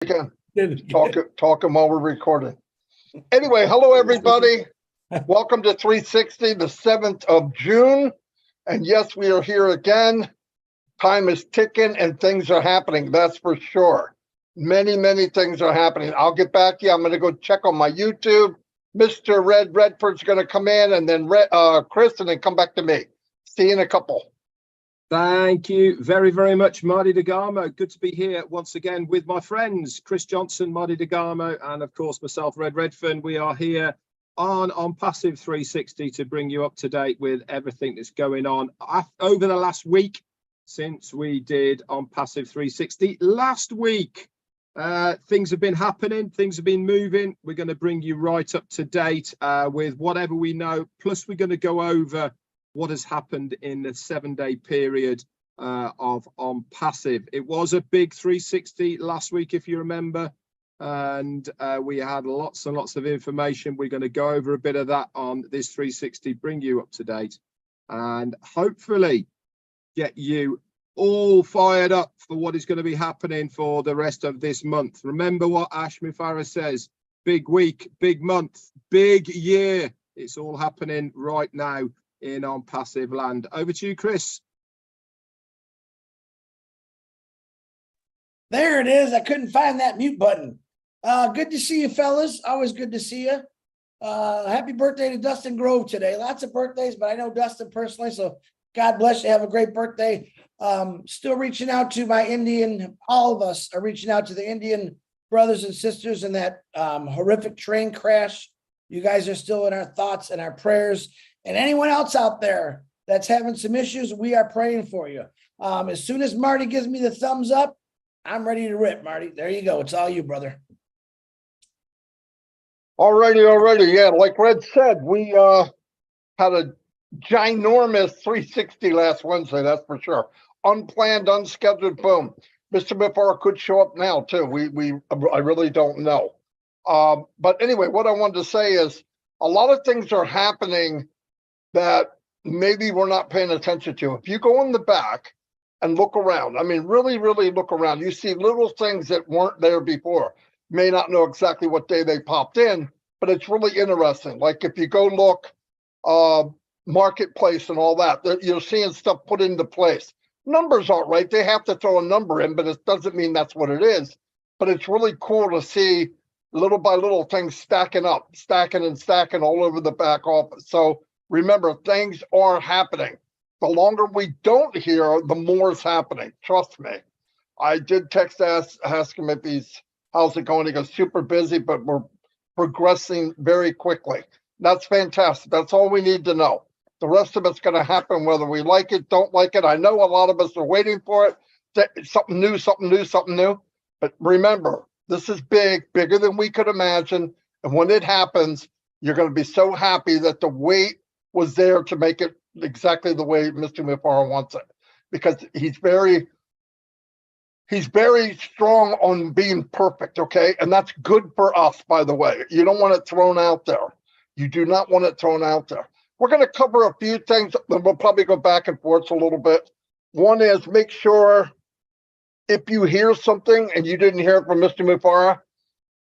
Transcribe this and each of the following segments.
Again, talking while we're recording. Anyway, hello everybody. Welcome to 360, the 7th of June. And yes, we are here again. Time is ticking and things are happening, that's for sure. Many things are happening. I'll get back to you. I'm going to go check on my YouTube. Mr. Redfern's going to come in, and then Chris, and then come back to me. See you in a couple. Thank you very much, Marty DeGarmo. Good to be here once again with my friends, Chris Johnson, Marty DeGarmo, and of course myself, Redfern. We are here on Passive 360 to bring you up to date with everything that's going on over the last week since we did on Passive 360 last week. Things have been happening, things have been moving. We're going to bring you right up to date with whatever we know. Plus, we're going to go over what has happened in the 7-day period of ONPASSIVE. It was a big 360 last week, if you remember, and we had lots and lots of information. We're going to go over a bit of that on this 360, bring you up to date, and hopefully get you all fired up for what is going to be happening for the rest of this month. Remember what Ashmi Farah says: big week, big month, big year. It's all happening right now in ONPASSIVE land. Over to you, Chris. There it is. I couldn't find that mute button. Good to see you, fellas. Always good to see you. Happy birthday to Dustin Grove today. Lots of birthdays, but I know Dustin personally, so God bless you. Have a great birthday. Still reaching out to my Indian, all of us are reaching out to the Indian brothers and sisters in that horrific train crash. You guys are still in our thoughts and our prayers. And anyone else out there that's having some issues, we are praying for you. As soon as Marty gives me the thumbs up, I'm ready to rip, Marty. There you go. It's all you, brother. Alrighty. Yeah, like Red said, we had a ginormous 360 last Wednesday, that's for sure. Unplanned, unscheduled, boom. Mr. Mifar could show up now too. I really don't know. But anyway, what I wanted to say is a lot of things are happening that maybe we're not paying attention to. If you go in the back and look around, I mean, really look around, you see little things that weren't there before. You may not know exactly what day they popped in, but it's really interesting. Like if you go look, marketplace and all that, you're seeing stuff put into place. Numbers aren't right. They have to throw a number in, but it doesn't mean that's what it is. But it's really cool to see little by little things stacking up, stacking all over the back office. So remember, things are happening. The longer we don't hear, the more is happening. Trust me. I did text ask him if how's it going? He goes, super busy, but we're progressing very quickly. That's fantastic. That's all we need to know. The rest of it's going to happen whether we like it, don't like it. I know a lot of us are waiting for it. Something new. But remember, this is bigger than we could imagine. And when it happens, you're going to be so happy that the wait was there to make it exactly the way Mr. Mifar wants it. Because he's very strong on being perfect, okay? And that's good for us, by the way. You don't want it thrown out there. You do not want it thrown out there. We're going to cover a few things, and we'll probably go back and forth a little bit. One is make sure if you hear something and you didn't hear it from Mr. Mufara,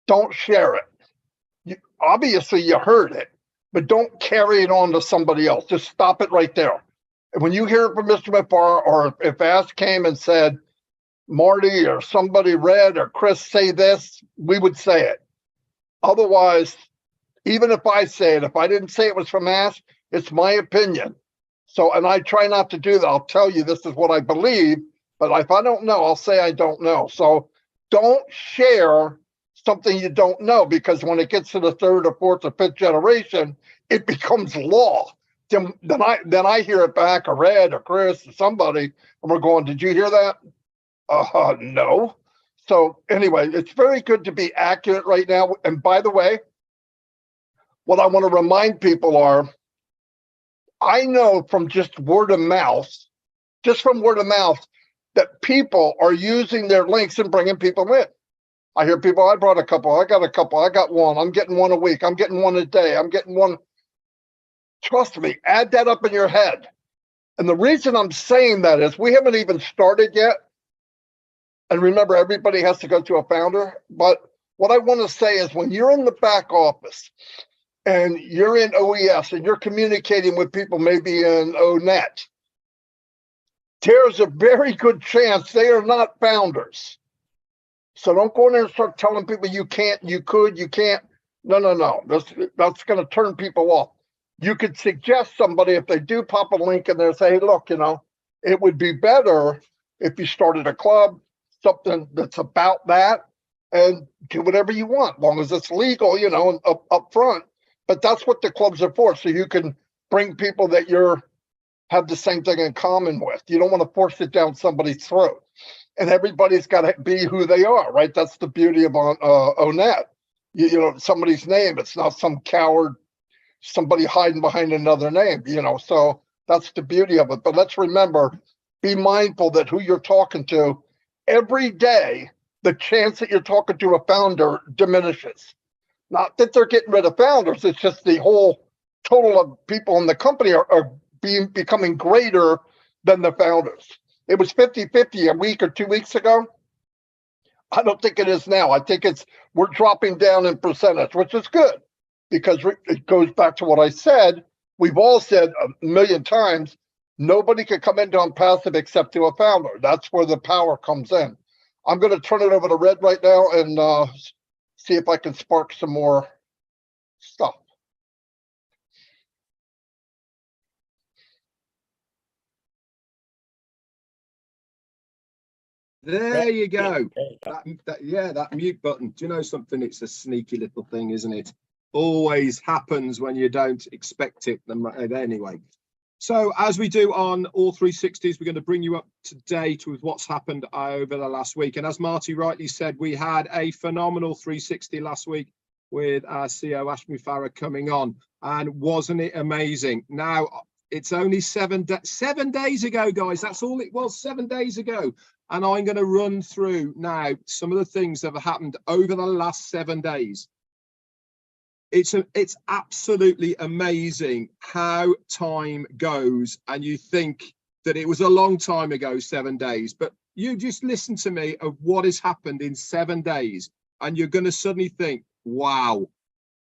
don't share it. Obviously, you heard it, but don't carry it on to somebody else. Just stop it right there. And when you hear it from Mr. Mufara, or if Ash came and said, Marty or somebody, Red or Chris, say this, we would say it. Otherwise, even if I say it, if I didn't say it was from Ash, it's my opinion. So, and I try not to do that. I'll tell you this is what I believe, but if I don't know, I'll say I don't know. So don't share something you don't know, because when it gets to the 3rd or 4th or 5th generation, it becomes law. Then I hear it back, or Red or Chris or somebody, and we're going, did you hear that? No. So anyway, it's very good to be accurate right now. And by the way, what I want to remind people are, I know from just word of mouth, that people are using their links and bringing people in. I hear people, I brought a couple, I got a couple, I got one, I'm getting one a week, I'm getting one a day, I'm getting one. Trust me, add that up in your head. And the reason I'm saying that is we haven't even started yet. And remember, everybody has to go to a founder. But what I want to say is when you're in the back office and you're in OES and you're communicating with people maybe in ONET, there's a very good chance they are not founders. So don't go in there and start telling people you can't, you could, you can't. No. That's going to turn people off. You could suggest somebody, if they do pop a link in there, say, hey, look, it would be better if you started a club, something that's about that, and do whatever you want, as long as it's legal, and up front. But that's what the clubs are for. So you can bring people that have the same thing in common with. You don't want to force it down somebody's throat. And everybody's got to be who they are, right? That's the beauty of ONET. Somebody's name. It's not some coward, somebody hiding behind another name, So that's the beauty of it. But let's remember, be mindful that who you're talking to every day, the chance that you're talking to a founder diminishes. Not that they're getting rid of founders. It's just the whole total of people in the company are becoming greater than the founders. It was 50-50 a week or 2 weeks ago. I don't think it is now. I think we're dropping down in percentage, which is good because it goes back to what I said. We've all said a million times, nobody can come into ONPASSIVE except to a founder. That's where the power comes in. I'm going to turn it over to Red right now and see if I can spark some more stuff. There you go. That mute button. Do you know something? It's a sneaky little thing, isn't it? Always happens when you don't expect it. Anyway, so as we do on all 360s, we're going to bring you up to date with what's happened over the last week. And as Marty rightly said, we had a phenomenal 360 last week with our CEO Ashmi Farah coming on, and wasn't it amazing? Now it's only 7 days ago, guys. That's all it was, 7 days ago. And I'm going to run through now some of the things that have happened over the last 7 days. It's absolutely amazing how time goes, and you think that it was a long time ago, 7 days, but you just listen to me of what has happened in 7 days, and you're going to suddenly think, wow,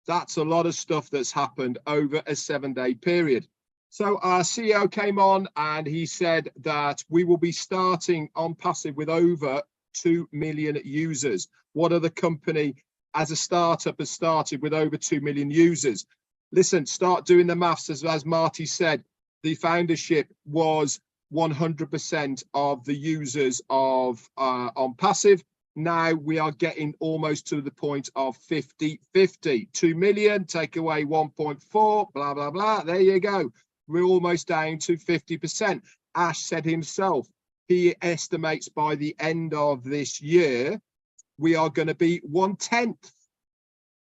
that's a lot of stuff that's happened over a 7-day period. So our CEO came on and he said that we will be starting ONPASSIVE with over 2 million users. What other company as a startup has started with over 2 million users? Listen, start doing the maths. As Marty said, the foundership was 100% of the users of ONPASSIVE. Now we are getting almost to the point of 50-50. 2 million, take away 1.4, blah, blah, blah. There you go. We're almost down to 50%. Ash said himself, he estimates by the end of this year, we are going to be 1/10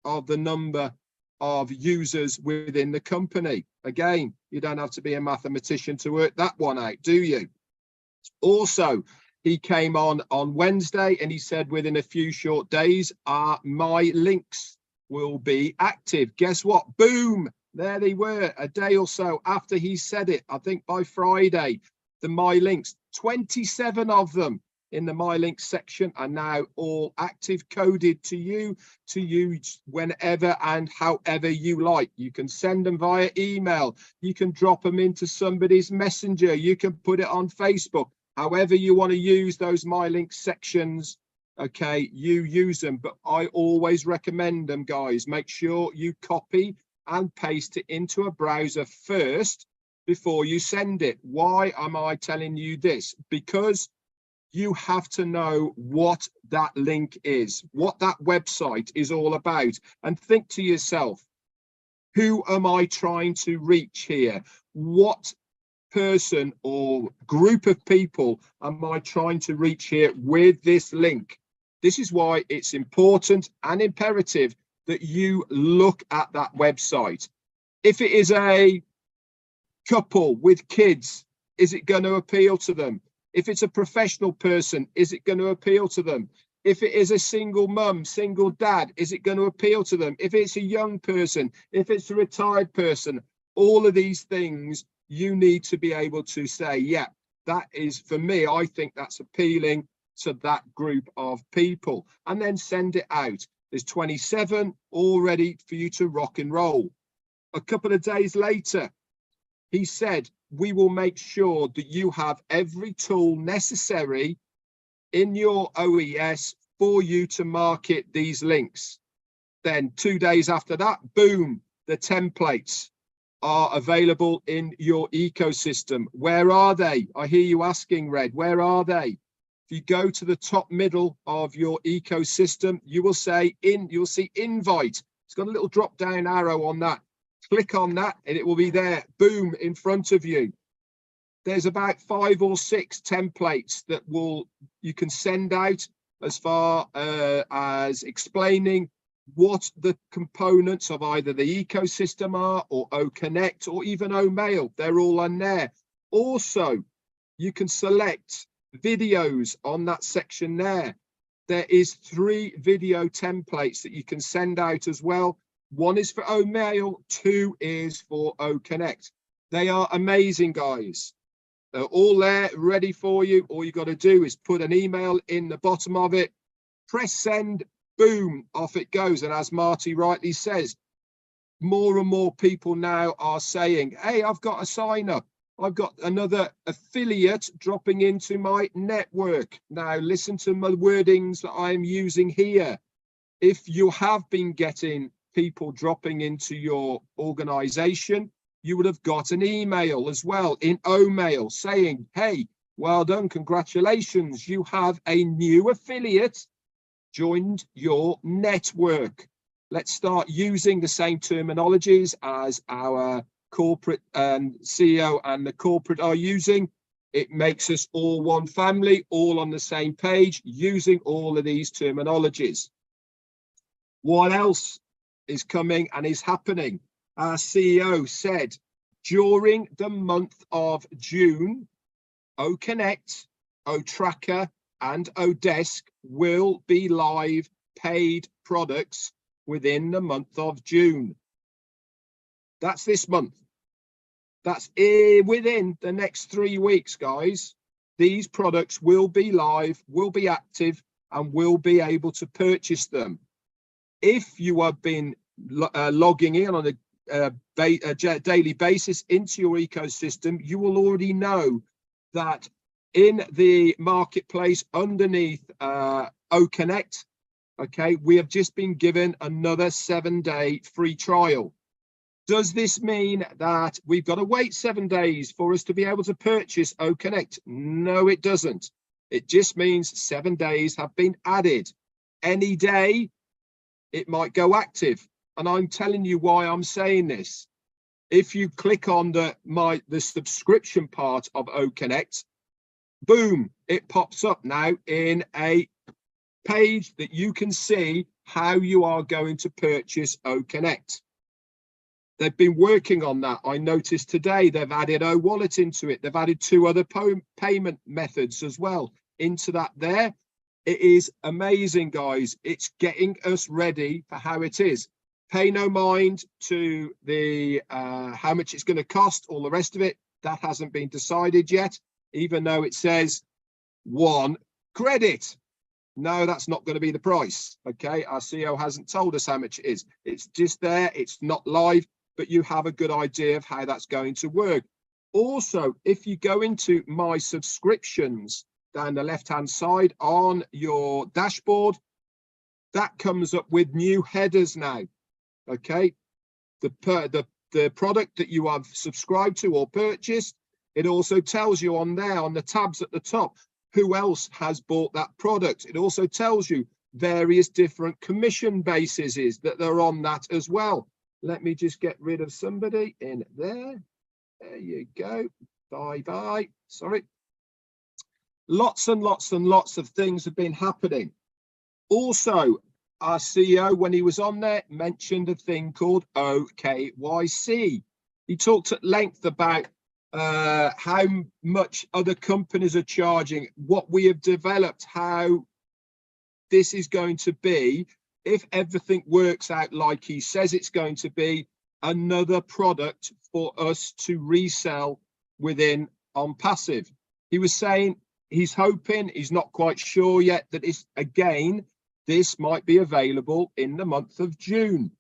of the number of users within the company. Again, you don't have to be a mathematician to work that one out, do you? Also, he came on Wednesday and he said within a few short days, our My Links will be active. Guess what? Boom! There they were a day or so after he said it. I think by Friday, the My Links, 27 of them in the My Links section are now all active, coded to you to use whenever and however you like. You can send them via email. You can drop them into somebody's messenger. You can put it on Facebook. However you want to use those My Links sections, okay, you use them. But I always recommend them, guys. Make sure you copy and paste it into a browser first before you send it. Why am I telling you this? Because you have to know what that link is, what that website is all about, and think to yourself, who am I trying to reach here? What person or group of people am I trying to reach here with this link? This is why it's important and imperative that you look at that website. If it is a couple with kids, is it going to appeal to them? If it's a professional person, is it going to appeal to them? If it is a single mum, single dad, is it going to appeal to them? If it's a young person, if it's a retired person, all of these things, you need to be able to say, yeah, that is for me. I think that's appealing to that group of people and then send it out. There's 27 all ready for you to rock and roll. A couple of days later, he said, we will make sure that you have every tool necessary in your OES for you to market these links. Then 2 days after that, boom, the templates are available in your ecosystem. Where are they? I hear you asking, Red, where are they? If you go to the top middle of your ecosystem, you will say you'll see invite. It's got a little drop down arrow on that. Click on that and it will be there, boom, in front of you. There's about 5 or 6 templates that you can send out as far as explaining what the components of either the ecosystem are, or OConnect, or even OMail. They're all on there. Also, you can select videos on that section there. There is 3 video templates that you can send out as well. 1 is for OMail, 2 is for OConnect. They are amazing, guys. They're all there, ready for you. All you got to do is put an email in the bottom of it, press send, boom, off it goes. And as Marty rightly says, more and more people now are saying, hey, I've got a sign up. I've got another affiliate dropping into my network. Now, listen to my wordings that I'm using here. If you have been getting people dropping into your organization, you would have got an email as well in OMail saying, hey, well done, congratulations, you have a new affiliate joined your network. Let's start using the same terminologies as our corporate CEO and the corporate are using. It makes us all one family, all on the same page, using all of these terminologies. What else is coming and is happening? Our CEO said during the month of June, OConnect, OTracker, and Odesk will be live paid products within the month of June. That's this month. That's within the next 3 weeks, guys. These products will be live, will be active, and will be able to purchase them. If you have been logging in on a daily basis into your ecosystem, you will already know that in the marketplace underneath OConnect, okay, we have just been given another 7-day free trial. Does this mean that we've got to wait 7 days for us to be able to purchase OConnect? No, it doesn't. It just means 7 days have been added. Any day, it might go active. And I'm telling you why I'm saying this. If you click on the subscription part of OConnect, boom, it pops up now in a page that you can see how you are going to purchase OConnect. They've been working on that. I noticed today they've added OWallet into it. They've added 2 other payment methods as well into that there. It is amazing, guys. It's getting us ready for how it is. Pay no mind to the how much it's going to cost, all the rest of it. That hasn't been decided yet, even though it says 1 credit. No, that's not going to be the price. Okay, our CEO hasn't told us how much it is. It's just there. It's not live, but you have a good idea of how that's going to work. Also, if you go into my subscriptions down the left-hand side on your dashboard, that comes up with new headers now. Okay, the product that you have subscribed to or purchased, it also tells you on there on the tabs at the top who else has bought that product. It also tells you various different commission bases that are on that as well. Let me just get rid of somebody in there. There you go. Bye. Sorry. Lots and lots and lots of things have been happening. Also, our CEO, when he was on there, mentioned a thing called OKYC. He talked at length about how much other companies are charging, what we have developed, how this is going to be, if everything works out like he says it's going to be, another product for us to resell within ONPASSIVE. He was saying he's hoping, he's not quite sure yet, that this might be available in the month of June.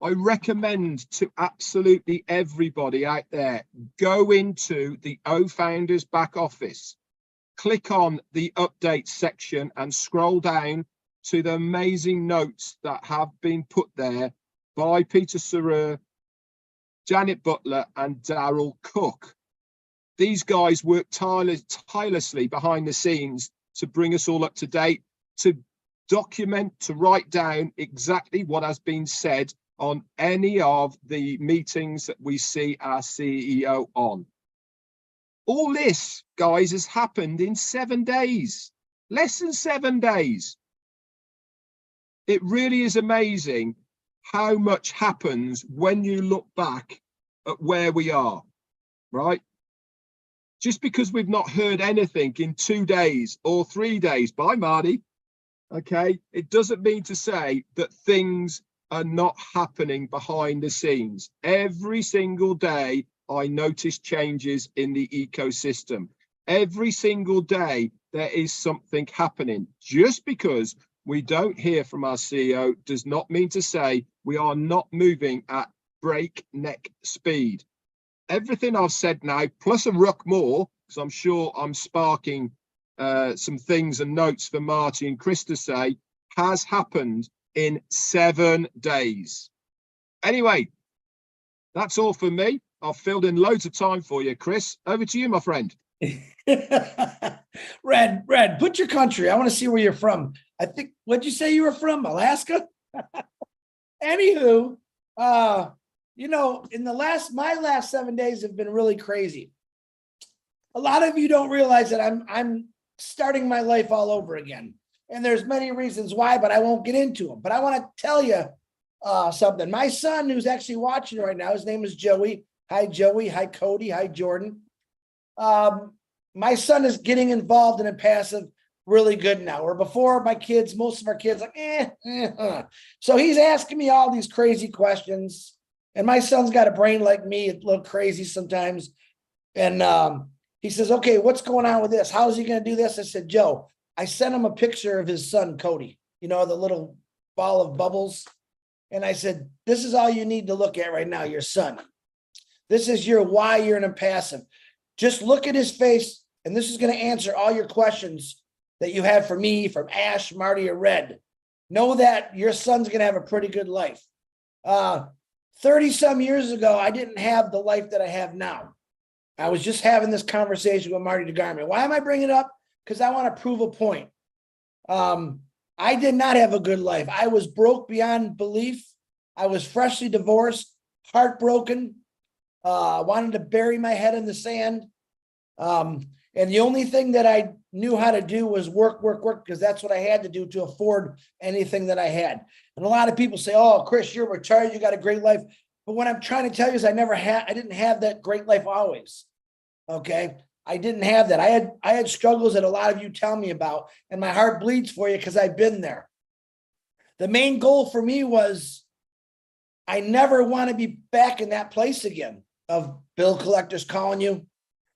I recommend to absolutely everybody out there, go into the O-Founders back office, click on the updates section and scroll down to the amazing notes that have been put there by Peter Sarer, Janet Butler and Daryl Cook. These guys work tirelessly behind the scenes to bring us all up to date, to document, to write down exactly what has been said on any of the meetings that we see our CEO on. All this, guys, has happened in 7 days, less than 7 days. It really is amazing how much happens when you look back at where we are, right? Just because we've not heard anything in 2 days or 3 days, bye, Marty, okay, it doesn't mean to say that things are not happening behind the scenes. Every single day, I notice changes in the ecosystem. Every single day, there is something happening. Just because we don't hear from our CEO does not mean to say we are not moving at breakneck speed. Everything I've said now, plus a ruck more, because I'm sure I'm sparking some things and notes for Marty and Chris to say, has happened in 7 days. Anyway, that's all for me. I've filled in loads of time for you, Chris. Over to you, my friend. Red, put your country. I want to see where you're from. I think, what'd you say you were from? Alaska? Anywho, you know, in my last 7 days have been really crazy. A lot of you don't realize that I'm starting my life all over again. And there's many reasons why, but I won't get into them. But I want to tell you something. My son, who's actually watching right now, his name is Joey. Hi, Joey. Hi, Cody. Hi, Jordan. My son is getting involved in ONPASSIVE really good now. Where before, most of our kids, So he's asking me all these crazy questions. And my son's got a brain like me, a little crazy sometimes. And he says, okay, what's going on with this? How is he going to do this? I said, Joe, I sent him a picture of his son, Cody, you know, the little ball of bubbles. And I said, this is all you need to look at right now, your son. This is why you're an ONPASSIVE. Just look at his face, and this is going to answer all your questions that you have for me, from Ash, Marty, or Red. Know that your son's going to have a pretty good life. 30-some years ago, I didn't have the life that I have now. I was just having this conversation with Marty DeGarmo. Why am I bringing it up? Because I want to prove a point. I did not have a good life. I was broke beyond belief. I was freshly divorced, heartbroken, wanted to bury my head in the sand. And the only thing that I knew how to do was work, because that's what I had to do to afford anything that I had. And a lot of people say, oh, Chris, you're retired, you got a great life. But what I'm trying to tell you is I didn't have that great life always. Okay. I didn't have that. I had struggles that a lot of you tell me about, and my heart bleeds for you because I've been there. The main goal for me was I never want to be back in that place again of bill collectors calling you,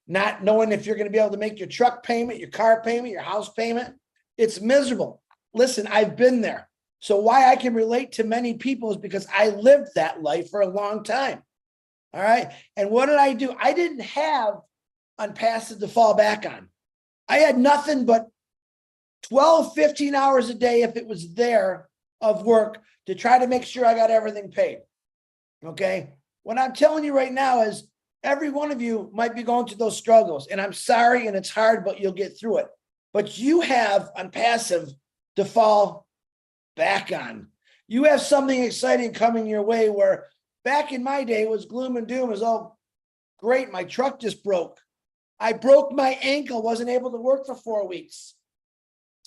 not knowing if you're going to be able to make your truck payment, your car payment, your house payment. It's miserable. Listen, I've been there. So why I can relate to many people is because I lived that life for a long time. All right. And what did I do? I didn't have ONPASSIVE to fall back on. I had nothing but 12, 15 hours a day, if it was there, of work to try to make sure I got everything paid. Okay. What I'm telling you right now is every one of you might be going through those struggles, and I'm sorry, and it's hard, but you'll get through it. But you have ONPASSIVE to fall back on. You have something exciting coming your way, where back in my day it was gloom and doom. It was all great. My truck just broke. I broke my ankle, wasn't able to work for 4 weeks.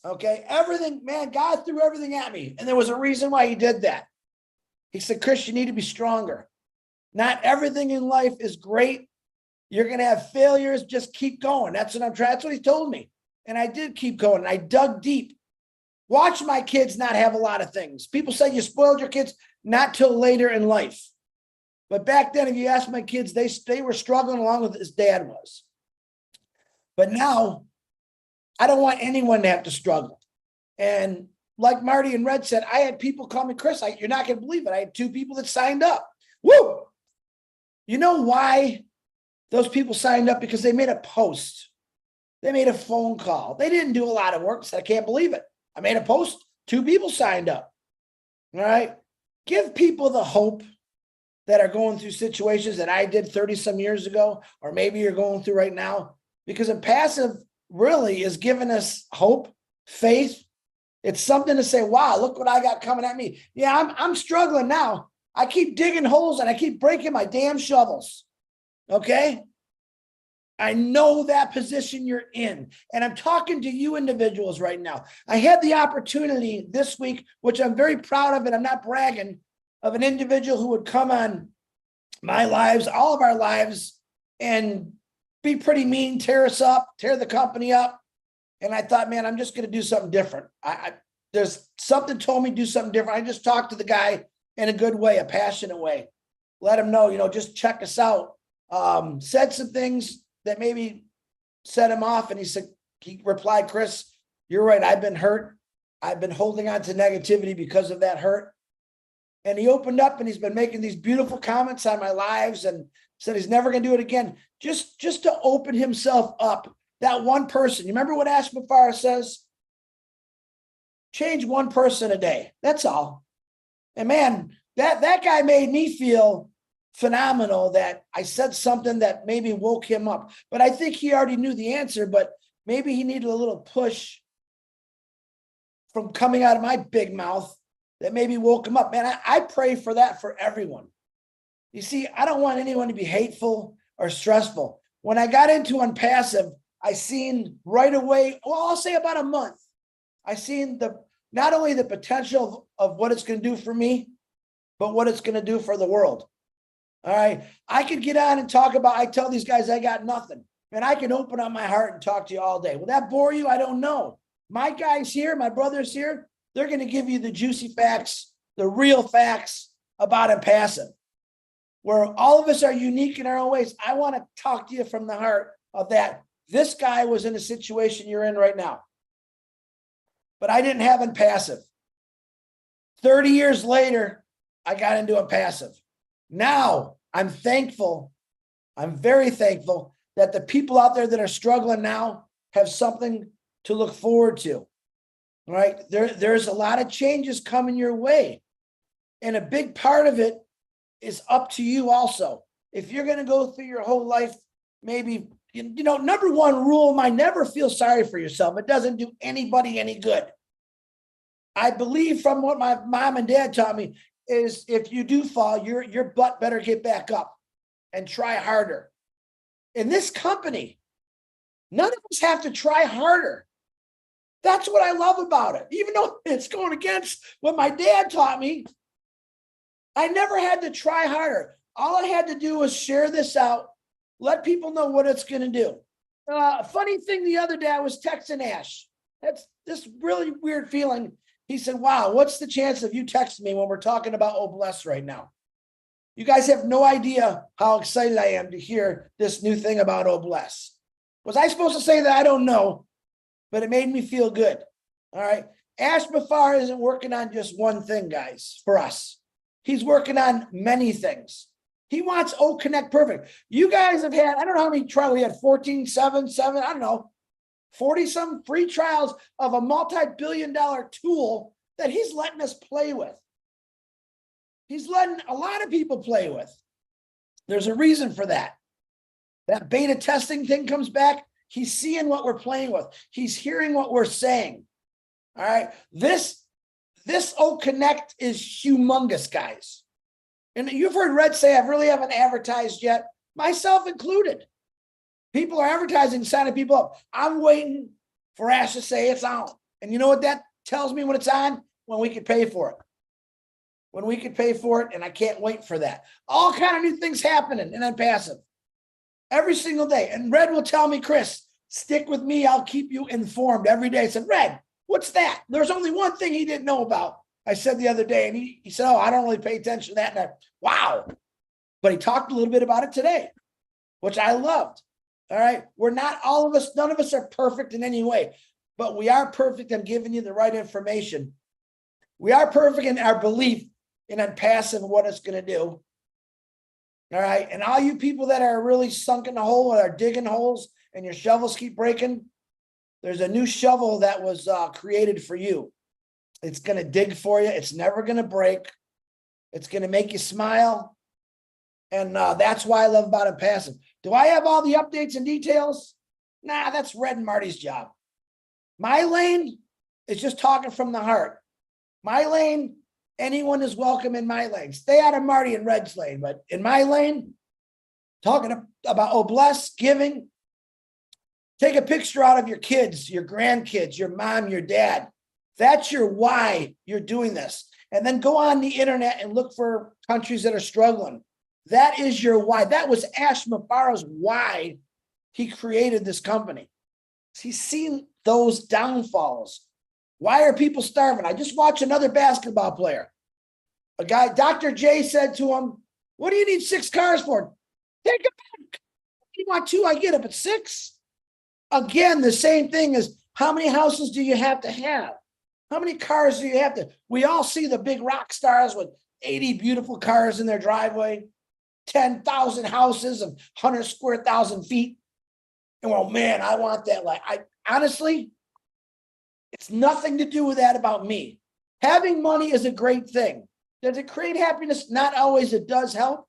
Okay, everything, man, God threw everything at me. And there was a reason why he did that. He said, Chris, you need to be stronger. Not everything in life is great. You're going to have failures. Just keep going. That's what I'm trying. That's what he told me. And I did keep going. And I dug deep. Watch my kids not have a lot of things. People say you spoiled your kids, not till later in life. But back then, if you ask my kids, they were struggling along with his dad was. But now I don't want anyone to have to struggle. And like Marty and Red said, I had people call me Chris. You're not going to believe it. I had 2 people that signed up. Woo! You know why those people signed up? Because they made a post. They made a phone call. They didn't do a lot of work. So I can't believe it. I made a post. 2 people signed up. All right. Give people the hope that are going through situations that I did 30 some years ago, or maybe you're going through right now, because ONPASSIVE really is giving us hope, faith. It's something to say, wow, look what I got coming at me. Yeah, I'm struggling now. I keep digging holes and I keep breaking my damn shovels. Okay. I know that position you're in, and I'm talking to you individuals right now. I had the opportunity this week, which I'm very proud of, and I'm not bragging, of an individual who would come on my lives, all of our lives, and be pretty mean, tear us up, tear the company up. And I thought, man, I'm just going to do something different. There's something told me to do something different. I just talked to the guy in a good way, a passionate way. Let him know, just check us out. Said some things that maybe set him off. And he replied, Chris, you're right. I've been hurt. I've been holding on to negativity because of that hurt. And he opened up and he's been making these beautiful comments on my lives and said he's never going to do it again. Just to open himself up. That one person, you remember what Ash Mafara says? Change one person a day. That's all. And man, that guy made me feel phenomenal that I said something that maybe woke him up. But I think he already knew the answer, but maybe he needed a little push from coming out of my big mouth that maybe woke him up. Man, I pray for that for everyone. You see, I don't want anyone to be hateful or stressful. When I got into ONPASSIVE, I seen right away, well, I'll say about a month, I seen not only the potential of what it's going to do for me, but what it's going to do for the world. All right. I could get on and talk about, I tell these guys I got nothing. And I can open up my heart and talk to you all day. Will that bore you? I don't know. My guys here, my brothers here, they're going to give you the juicy facts, the real facts about ONPASSIVE, where all of us are unique in our own ways. I want to talk to you from the heart of that. This guy was in a situation you're in right now, but I didn't have ONPASSIVE. 30 years later, I got into ONPASSIVE. Now I'm thankful. I'm very thankful that the people out there that are struggling now have something to look forward to. All right. There's a lot of changes coming your way. And a big part of it is up to you also. If you're going to go through your whole life, maybe, number one rule of mine, never feel sorry for yourself. It doesn't do anybody any good. I believe from what my mom and dad taught me is if you do fall, your butt better get back up and try harder. In this company, none of us have to try harder. That's what I love about it. Even though it's going against what my dad taught me, I never had to try harder. All I had to do was share this out, let people know what it's going to do. Funny thing the other day, I was texting Ash. That's this really weird feeling. He said, wow, what's the chance of you texting me when we're talking about OBLESS right now? You guys have no idea how excited I am to hear this new thing about OBLESS. Was I supposed to say that? I don't know, but it made me feel good. All right. Ash Mafara isn't working on just one thing, guys, for us. He's working on many things. He wants O Connect perfect. You guys have had, I don't know how many trials we had, 14, 7, I don't know, 40 some free trials of a multi-billion-dollar tool that he's letting us play with. He's letting a lot of people play with. There's a reason for that. That beta testing thing comes back. He's seeing what we're playing with. He's hearing what we're saying. All right. This O Connect is humongous, guys. And you've heard Red say, I really haven't advertised yet, myself included. People are advertising, signing people up. I'm waiting for Ash to say it's on. And you know what that tells me when it's on? When we could pay for it. When we could pay for it, and I can't wait for that. All kind of new things happening in ONPASSIVE every single day. And Red will tell me, Chris, stick with me. I'll keep you informed every day. I said, Red, what's that? There's only one thing he didn't know about. I said the other day, and he said, oh, I don't really pay attention to that. And wow. But he talked a little bit about it today, which I loved. All right. We're not all of us, none of us are perfect in any way, but we are perfect in giving you the right information. We are perfect in our belief in ONPASSIVE and what it's going to do. All right. And all you people that are really sunk in the hole or are digging holes and your shovels keep breaking, there's a new shovel that was created for you. It's going to dig for you. It's never going to break. It's going to make you smile. And that's why I love about ONPASSIVE. Do I have all the updates and details? Nah, that's Red and Marty's job. My lane is just talking from the heart. My lane, anyone is welcome in my lane. Stay out of Marty and Red's lane, but in my lane, talking about bless, giving. Take a picture out of your kids, your grandkids, your mom, your dad. That's your why you're doing this. And then go on the internet and look for countries that are struggling. That is your why. That was Ash Mafaro's why he created this company. He's seen those downfalls. Why are people starving? I just watched another basketball player. A guy, Dr. J said to him, what do you need 6 cars for? Take it back. You want 2, I get it, but 6? Again, the same thing is how many houses do you have to have? How many cars do you have to? We all see the big rock stars with 80 beautiful cars in their driveway, 10,000 houses of 100 square thousand feet. And well, man, I want that. Like, I honestly, it's nothing to do with that about me. Having money is a great thing. Does it create happiness? Not always. It does help.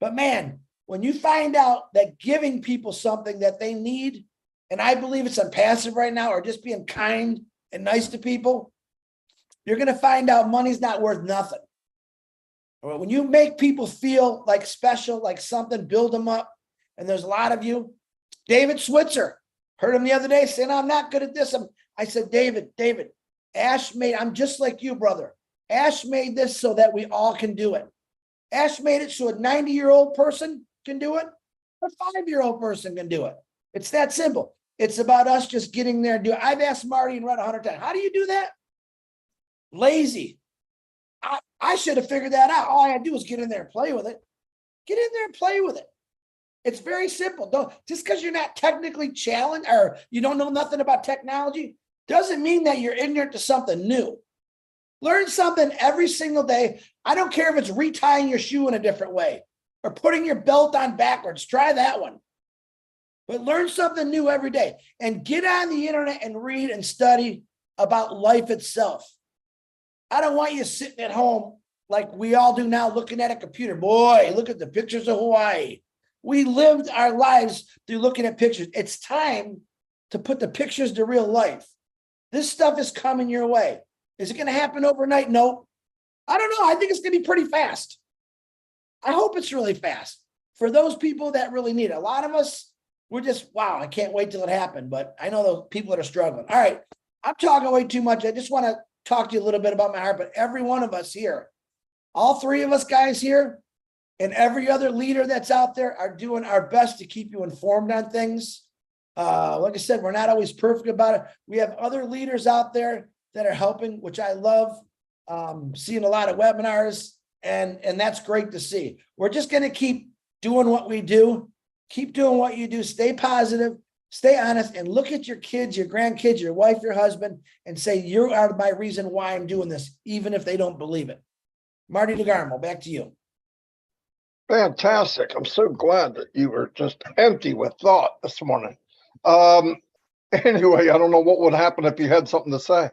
But man, when you find out that giving people something that they need, and I believe it's ONPASSIVE right now, or just being kind and nice to people, you're going to find out money's not worth nothing. When you make people feel like special, like something, build them up. And there's a lot of you. David Switzer, heard him the other day saying, I'm not good at this. I said, David, Ash made, I'm just like you, brother. Ash made this so that we all can do it. Ash made it so a 90-year-old person can do it. A 5-year-old person can do it. It's that simple. It's about us just getting there and do it. I've asked Marty and Red 100 times, how do you do that? Lazy. I should have figured that out. All I had to do was get in there and play with it. Get in there and play with it. It's very simple. Just because you're not technically challenged or you don't know nothing about technology doesn't mean that you're ignorant to something new. Learn something every single day. I don't care if it's retying your shoe in a different way or putting your belt on backwards. Try that one. But learn something new every day and get on the internet and read and study about life itself. I don't want you sitting at home like we all do now looking at a computer. Boy, look at the pictures of Hawaii. We lived our lives through looking at pictures. It's time to put the pictures to real life. This stuff is coming your way. Is it going to happen overnight? No. I don't know. I think it's going to be pretty fast. I hope it's really fast for those people that really need it. A lot of us, we're just, wow, I can't wait till it happened. But I know those people that are struggling. All right. I'm talking way too much. I just want to talk to you a little bit about my heart, but every one of us here, all 3 of us guys here, and every other leader that's out there are doing our best to keep you informed on things. Like I said, we're not always perfect about it. We have other leaders out there that are helping, which I love. Seeing a lot of webinars, and that's great to see. We're just going to keep doing what we do. Keep doing what you do. Stay positive. Stay honest, and look at your kids, your grandkids, your wife, your husband, and say, you are my reason why I'm doing this, even if they don't believe it. Marty DeGarmo, back to you. Fantastic. I'm so glad that you were just empty with thought this morning. Anyway, I don't know what would happen if you had something to say.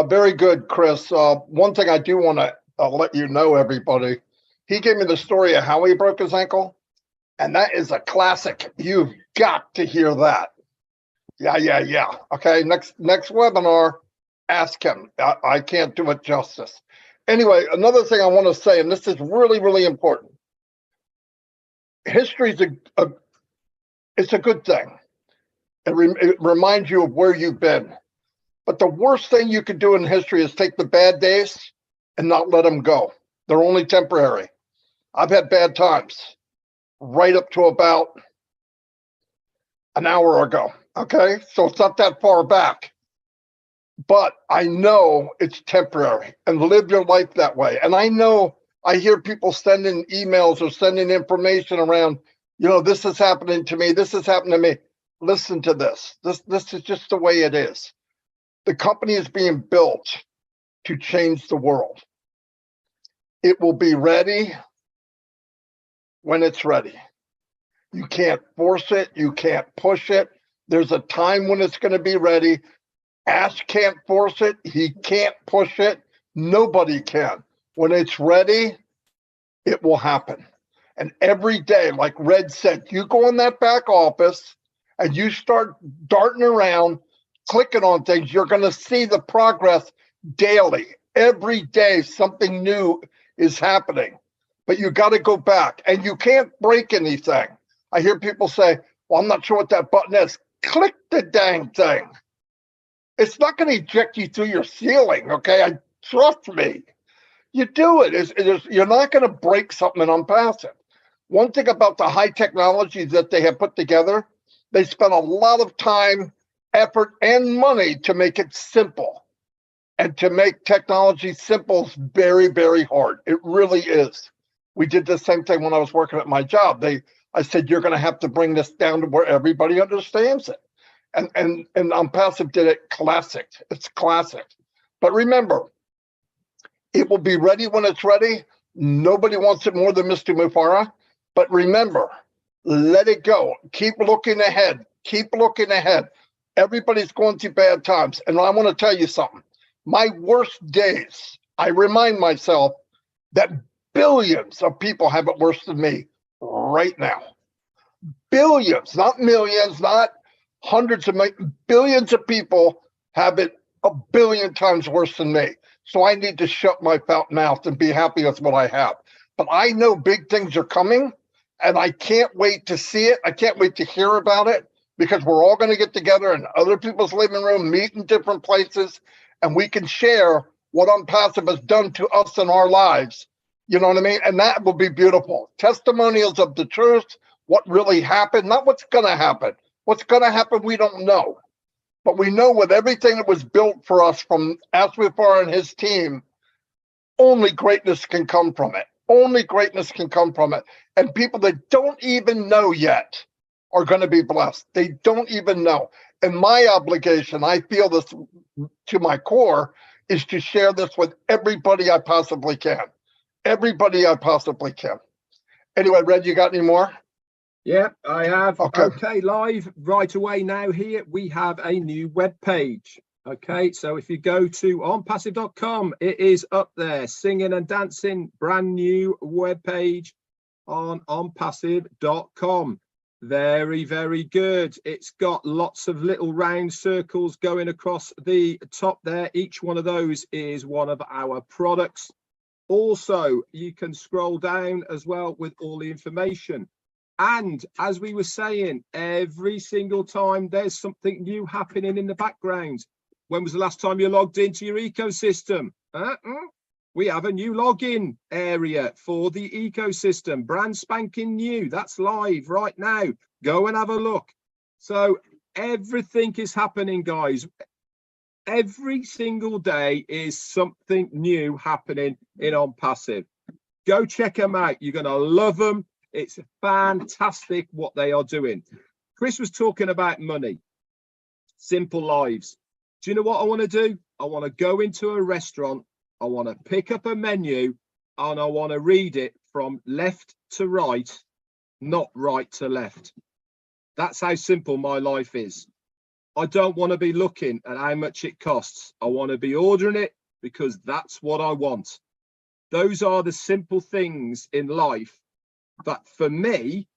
Very good, Chris. One thing I do want to let you know, everybody, he gave me the story of how he broke his ankle, and that is a classic. You've got to hear that. Yeah. Okay, next webinar, ask him. I can't do it justice. Anyway, another thing I want to say, and this is really, really important. History is it's a good thing. It reminds you of where you've been. But the worst thing you could do in history is take the bad days and not let them go. They're only temporary. I've had bad times right up to about an hour ago. Okay, so it's not that far back. But I know it's temporary, and live your life that way. And I know I hear people sending emails or sending information around, You know, this is happening to me. This has happened to me. Listen to this. This is just the way it is. The company is being built to change the world. It will be ready when it's ready. You can't force it. You can't push it. There's a time when it's going to be ready. Ash can't force it. He can't push it. Nobody can. When it's ready, it will happen. And every day, like Red said, you go in that back office and you start darting around, clicking on things, you're going to see the progress daily. Every day, something new is happening. But you got to go back, and you can't break anything. I hear people say, well, I'm not sure what that button is. Click the dang thing. It's not going to eject you through your ceiling, okay? Trust me. You do it. You're not going to break something in ONPASSIVE. One thing about the high technology that they have put together, they spent a lot of time, effort, and money to make it simple. And to make technology simple is very, very hard. It really is. We did the same thing when I was working at my job. I said, you're going to have to bring this down to where everybody understands it. And ONPASSIVE did it classic. It's classic. But remember, it will be ready when it's ready. Nobody wants it more than Mr. Mufara. But remember, let it go. Keep looking ahead. Keep looking ahead. Everybody's going through bad times. And I want to tell you something. My worst days, I remind myself that billions of people have it worse than me right now. Billions, not millions, not hundreds of millions, billions of people have it a billion times worse than me. So I need to shut my mouth and be happy with what I have. But I know big things are coming, and I can't wait to see it. I can't wait to hear about it, because we're all going to get together in other people's living room, meet in different places, and we can share what ONPASSIVE has done to us in our lives. You know what I mean? And that will be beautiful. Testimonials of the truth, what really happened, not what's going to happen. What's going to happen, we don't know. But we know with everything that was built for us from Asmufar and his team, only greatness can come from it. Only greatness can come from it. And people that don't even know yet are going to be blessed. They don't even know. And my obligation, I feel this to my core, is to share this with everybody I possibly can. Everybody I possibly can. Anyway, Red, you got any more? Yeah, I have. Okay. Okay, live right away now here. We have a new web page. Okay, so if you go to onpassive.com, it is up there, singing and dancing, brand new web page on onpassive.com. Very, very good. It's got lots of little round circles going across the top there. Each one of those is one of our products. Also, you can scroll down as well with all the information. And as we were saying, every single time there's something new happening in the background. When was the last time you logged into your ecosystem? We have a new login area for the ecosystem, brand spanking new. That's live right now. Go and have a look. So everything is happening, guys. Every single day is something new happening in ONPASSIVE. Go check them out. You're going to love them. It's fantastic what they are doing. Chris was talking about money, simple lives. Do you know what I want to do? I want to go into a restaurant. I want to pick up a menu and I want to read it from left to right, not right to left. That's how simple my life is. I don't want to be looking at how much it costs. I want to be ordering it because that's what I want. Those are the simple things in life that for me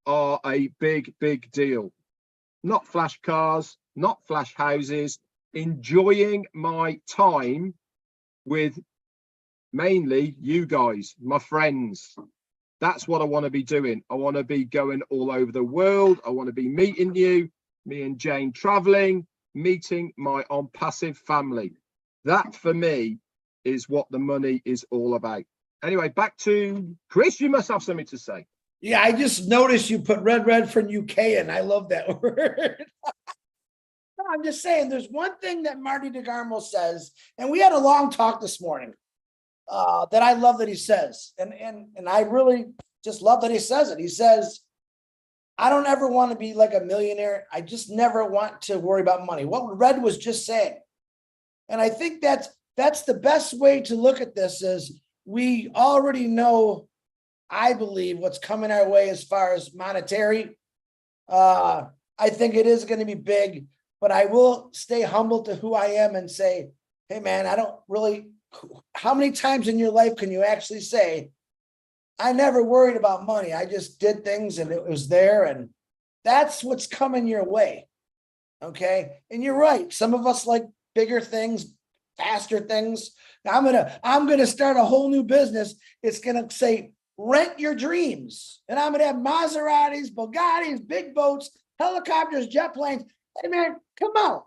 are a big, big deal. Not flash cars, not flash houses, enjoying my time with mainly you guys, my friends. That's what I want to be doing. I want to be going all over the world. I want to be meeting you, me and Jane traveling, meeting my ONPASSIVE family. That for me is what the money is all about. Anyway, back to Chris. You must have something to say. Yeah, I just noticed you put Redfern UK in. I love that word. I'm just saying, there's one thing that Marty DeGarmo says, and we had a long talk this morning that I love that he says, and I really just love that he says it. He says, I don't ever want to be like a millionaire. I just never want to worry about money. What Red was just saying. And I think that's the best way to look at this is we already know, I believe, what's coming our way as far as monetary. I think it is going to be big, but I will stay humble to who I am and say, hey, man, I don't really, how many times in your life can you actually say, I never worried about money. I just did things and it was there. And that's what's coming your way. Okay. And you're right. Some of us like bigger things, faster things. Now I'm going to start a whole new business. It's going to say, rent your dreams. And I'm going to have Maseratis, Bugattis, big boats, helicopters, jet planes. Hey, man, come on.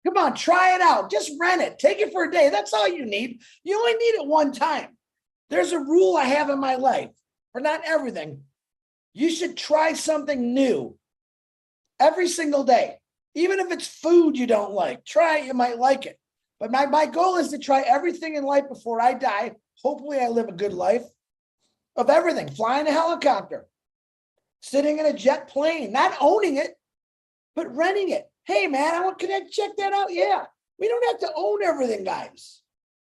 Come on, try it out. Just rent it. Take it for a day. That's all you need. You only need it one time. There's a rule I have in my life, for not everything. You should try something new every single day. Even if it's food you don't like, try it, you might like it. But my goal is to try everything in life before I die. Hopefully I live a good life of everything. Flying a helicopter, sitting in a jet plane, not owning it, but renting it. Hey, man, can I check that out? Yeah. We don't have to own everything, guys.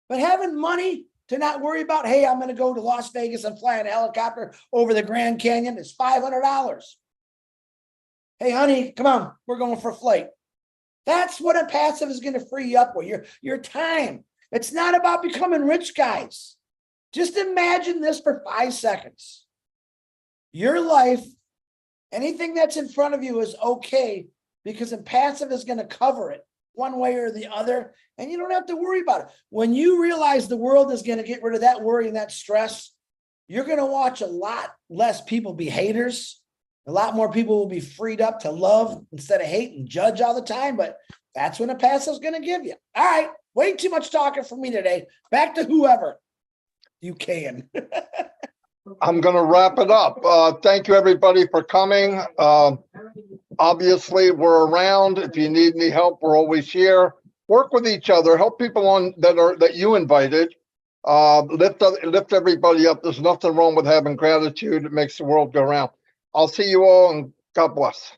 But having money to not worry about, hey, I'm going to go to Las Vegas and fly in a helicopter over the Grand Canyon is $500. Hey, honey, come on. We're going for a flight. That's what a passive is going to free you up with, your time. It's not about becoming rich, guys. Just imagine this for 5 seconds. Your life, anything that's in front of you is okay because a passive is going to cover it one way or the other, and you don't have to worry about it. When you realize the world is going to get rid of that worry and that stress, you're going to watch a lot less people be haters. A lot more people will be freed up to love instead of hate and judge all the time, but that's when a passive is going to give you. All right, way too much talking for me today. Back to whoever you can. I'm going to wrap it up. Thank you, everybody, for coming. Obviously, we're around. If you need any help, we're always here. Work with each other. Help people on that you invited. Lift everybody up. There's nothing wrong with having gratitude. It makes the world go round. I'll see you all, and God bless.